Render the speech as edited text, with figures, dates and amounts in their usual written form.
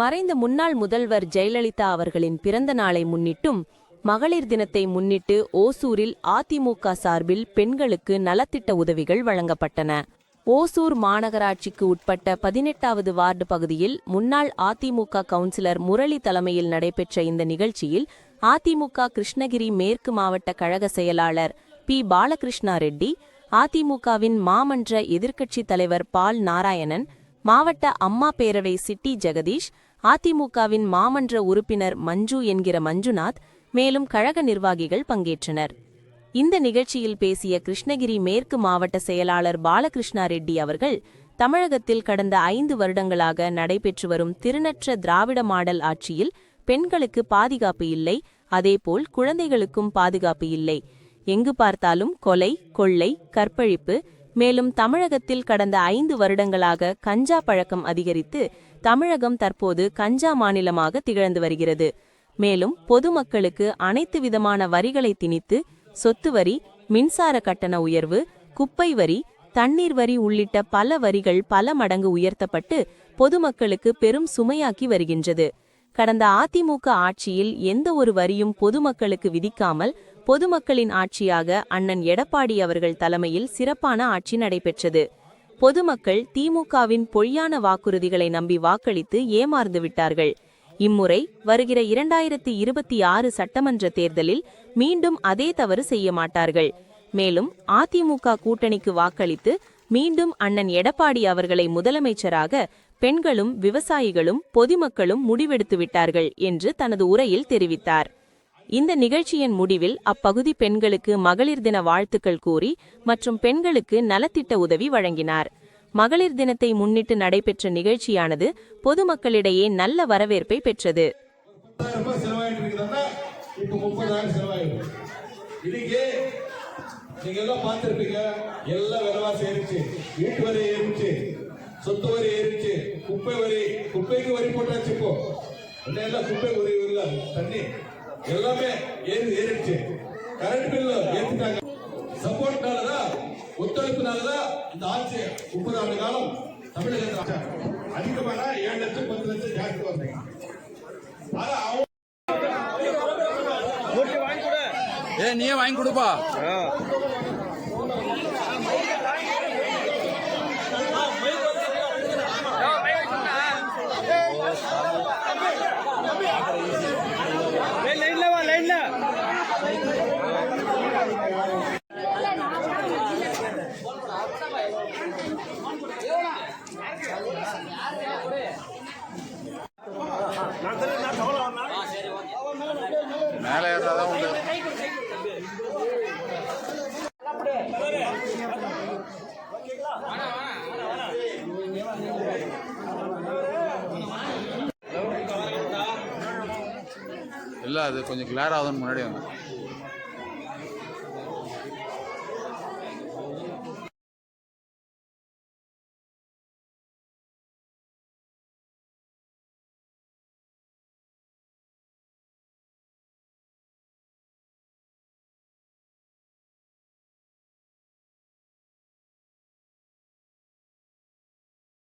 மறைந்த முன்னாள் முதல்வர் ஜெயலலிதா அவர்களின் பிறந்த நாளை முன்னிட்டும் மகளிர் தினத்தை முன்னிட்டு ஓசூரில் அதிமுக சார்பில் பெண்களுக்கு நலத்திட்ட உதவிகள் வழங்கப்பட்டன. ஓசூர் மாநகராட்சிக்கு உட்பட்ட 18வது வார்டு பகுதியில் முன்னாள் அதிமுக கவுன்சிலர் முரளி தலைமையில் நடைபெற்ற இந்த நிகழ்ச்சியில் அதிமுக கிருஷ்ணகிரி மேற்கு மாவட்ட கழக செயலாளர் பி. பாலகிருஷ்ணா ரெட்டி, அதிமுகவின் மாமன்ற எதிர்க்கட்சித் தலைவர் பால் நாராயணன், மாவட்ட அம்மா பேரவை சிட்டி ஜெகதீஷ், அதிமுகவின் மாமன்ற உறுப்பினர் மஞ்சு என்கிற மஞ்சுநாத், மேலும் கழக நிர்வாகிகள் பங்கேற்றனர். இந்த நிகழ்ச்சியில் பேசிய கிருஷ்ணகிரி மேற்கு மாவட்ட செயலாளர் பாலகிருஷ்ணா ரெட்டி அவர்கள், தமிழகத்தில் கடந்த 5 வருடங்களாக நடைபெற்று வரும் திருநற்ற திராவிட மாடல் ஆட்சியில் பெண்களுக்கு பாதுகாப்பு இல்லை, அதேபோல் குழந்தைகளுக்கும் பாதுகாப்பு இல்லை. எங்கு பார்த்தாலும் கொலை, கொள்ளை, கற்பழிப்பு. மேலும் தமிழகத்தில் கடந்த 5 வருடங்களாக கஞ்சா பழக்கம் அதிகரித்து தமிழகம் தற்போது கஞ்சா மாநிலமாக திகழ்ந்து வருகிறது. மேலும் பொதுமக்களுக்கு அனைத்து விதமான வரிகளை திணித்து சொத்து வரி, மின்சார கட்டண உயர்வு, குப்பை வரி, தண்ணீர் வரி உள்ளிட்ட பல வரிகள் பல மடங்கு உயர்த்தப்பட்டு பொதுமக்களுக்கு பெரும் சுமையாக்கி வருகின்றது. கடந்த அதிமுக ஆட்சியில் எந்த ஒரு வரியும் பொதுமக்களுக்கு விதிக்காமல் பொதுமக்களின் ஆட்சியாக அண்ணன் எடப்பாடி அவர்கள் தலைமையில் சிறப்பான ஆட்சி நடைபெற்றது. பொதுமக்கள் திமுகவின் பொய்யான வாக்குறுதிகளை நம்பி வாக்களித்து ஏமாந்து விட்டார்கள். இம்முறை வருகிற 2026 சட்டமன்ற தேர்தலில் மீண்டும் அதே தவறு செய்ய மாட்டார்கள். மேலும் அதிமுக கூட்டணிக்கு வாக்களித்து மீண்டும் அண்ணன் எடப்பாடி அவர்களை முதலமைச்சராக பெண்களும் விவசாயிகளும் பொதுமக்களும் முடிவெடுத்து விட்டார்கள் என்று தனது உரையில் தெரிவித்தார். இந்த நிகழ்ச்சியின் முடிவில் அப்பகுதி பெண்களுக்கு மகளிர் தின வாழ்த்துக்கள் கூறி மற்றும் பெண்களுக்கு நலத்திட்ட உதவி வழங்கினார். மகளிர் தினத்தை முன்னிட்டு நடைபெற்ற நிகழ்ச்சியானது பொதுமக்களிடையே நல்ல வரவேற்பை பெற்றது. சொத்து வரி ஏறிச்சு, குப்பை வரி, குப்பைக்கு வரி போட்டாச்சு. இப்போ குப்பை வரி இல்ல, தண்ணி எல்லாமே ஏறிடுச்சு. Current bill ஏற்றிட்டாங்க. சப்போர்ட்னாலதான், ஒத்துழைப்புனாலதான் இந்த ஆட்சி 30 ஆண்டு காலம் தமிழகத்தில் அதிகமான 7 லட்சம் 10 லட்சம் ஜாஸ்தி வந்தீங்க. நீயே வாங்கி கொடுப்பா. மேலே ஏறாதான் உண்டு. இல்லை, அது கொஞ்சம் கிளியர் ஆகுதுன்னு முன்னாடி வந்து